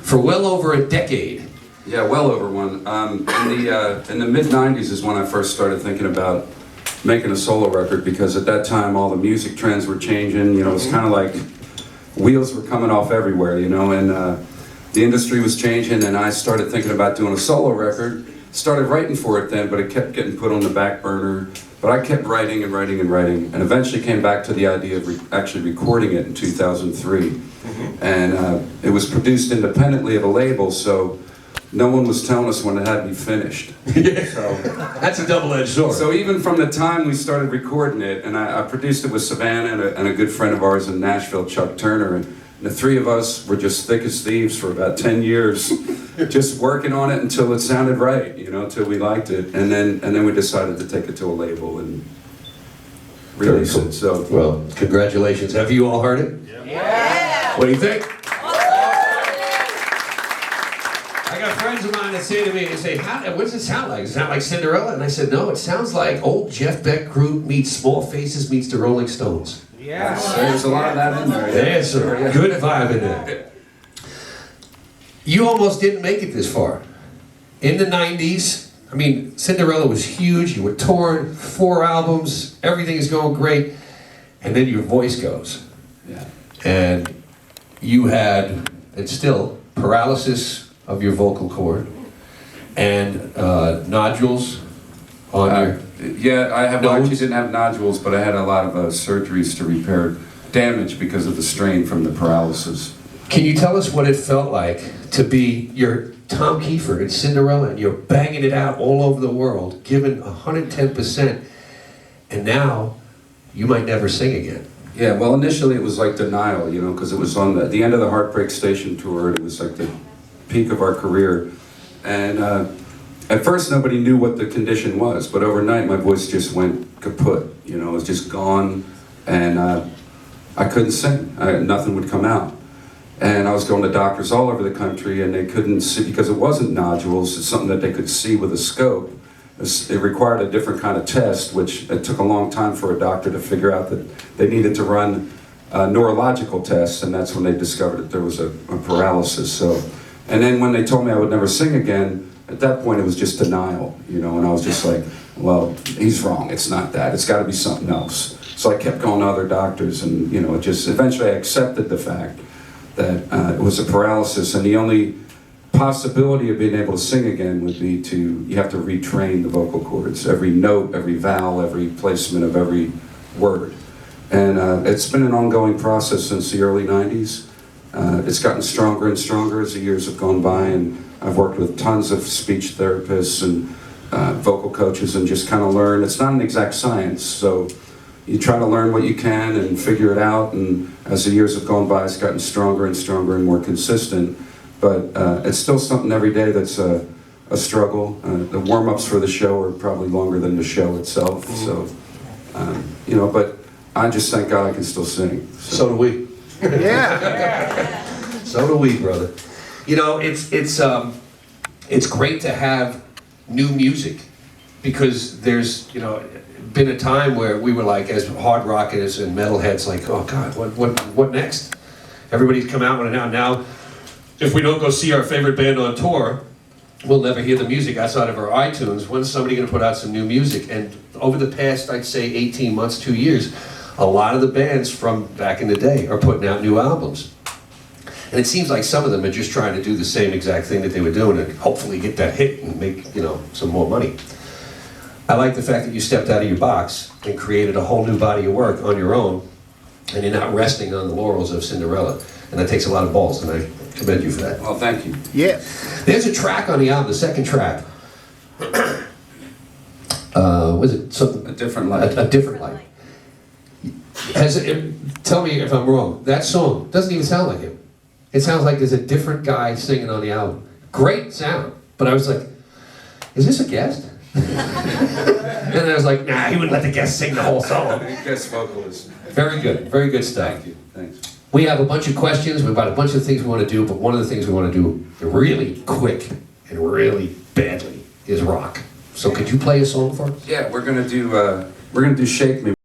for well over a decade. Yeah, well over one. In the mid-90s is when I first started thinking about making a solo record, because at that time all the music trends were changing. You know, it was kind of like wheels were coming off everywhere, you know, and the industry was changing, and I started thinking about doing a solo record. Started writing for it then, but it kept getting put on the back burner. But I kept writing and writing and writing, and eventually came back to the idea of actually recording it in 2003. And it was produced independently of a label, so no one was telling us when it had to be finished. So, That's a double-edged sword. so even from the time we started recording it, and I produced it with Savannah and a good friend of ours in Nashville, Chuck Turner, and the three of us were just thick as thieves for about 10 years, just working on it until it sounded right, you know, until we liked it, and then we decided to take it to a label and release it. So, well, congratulations. Have you all heard it? Yeah. What do you think? I got friends of mine that say to me, they say, what does it sound like? Does it sound like Cinderella? And I said, no, it sounds like old Jeff Beck group meets Small Faces meets the Rolling Stones. Yeah. there's a lot of that in there. There's a good vibe in there. You almost didn't make it this far. In the 90s, I mean, Cinderella was huge, you were touring, 4 albums, everything is going great, and then your voice goes. Yeah. And you had, and still, paralysis of your vocal cord, and nodules on your... Yeah, I Nodes? actually didn't have nodules, but I had a lot of surgeries to repair damage because of the strain from the paralysis. Can you tell us what it felt like to be your Tom Keifer in Cinderella, and you're banging it out all over the world, giving 110%, and now you might never sing again? Yeah, well, initially it was like denial, you know, because it was on the end of the Heartbreak Station tour. It was like the peak of our career. And at first nobody knew what the condition was, but overnight my voice just went kaput. You know, it was just gone, and I couldn't sing. Nothing would come out. And I was going to doctors all over the country, and they couldn't see, because it wasn't nodules, it's something that they could see with a scope. It required a different kind of test, which it took a long time for a doctor to figure out that they needed to run neurological tests, and that's when they discovered that there was a paralysis. So, and then when they told me I would never sing again, at that point it was just denial, you know, and I was just like, well, he's wrong, it's not that, it's got to be something else. So I kept going to other doctors, and you know, it just, eventually I accepted the fact that it was a paralysis, and the only possibility of being able to sing again would be you have to retrain the vocal cords, every note, every vowel, every placement of every word. And it's been an ongoing process since the early 90s. It's gotten stronger and stronger as the years have gone by, and I've worked with tons of speech therapists and vocal coaches, and just kind of learn. It's not an exact science, so you try to learn what you can and figure it out, and as the years have gone by, it's gotten stronger and stronger and more consistent. But it's still something every day that's a struggle. The warm-ups for the show are probably longer than the show itself, so, you know, but I just thank God I can still sing. So do we. Yeah. So do we, brother. You know, it's great to have new music, because there's, you know, been a time where we were like, as hard rockers and metalheads, like, oh God, what next? Everybody's come out with it now. Now, if we don't go see our favorite band on tour, we'll never hear the music outside of our iTunes. When's somebody going to put out some new music? And over the past, I'd say 18 months, 2 years, a lot of the bands from back in the day are putting out new albums. And it seems like some of them are just trying to do the same exact thing that they were doing and hopefully get that hit and make, you know, some more money. I like the fact that you stepped out of your box and created a whole new body of work on your own, and you're not resting on the laurels of Cinderella. And that takes a lot of balls, and I commend you for that. Well, thank you. Yeah. There's a track on the album, the second track. Was it something? A different light. A different light. Tell me if I'm wrong. That song doesn't even sound like him. It sounds like there's a different guy singing on the album. Great sound, but I was like, is this a guest? And then I was like, nah, he wouldn't let the guest sing the whole song. Guest vocalist. Very good stuff. Thank you. Thanks. We have a bunch of questions, we've got a bunch of things we want to do, but one of the things we want to do really quick and really badly is rock. So could you play a song for us? Yeah, we're gonna do Shake Me.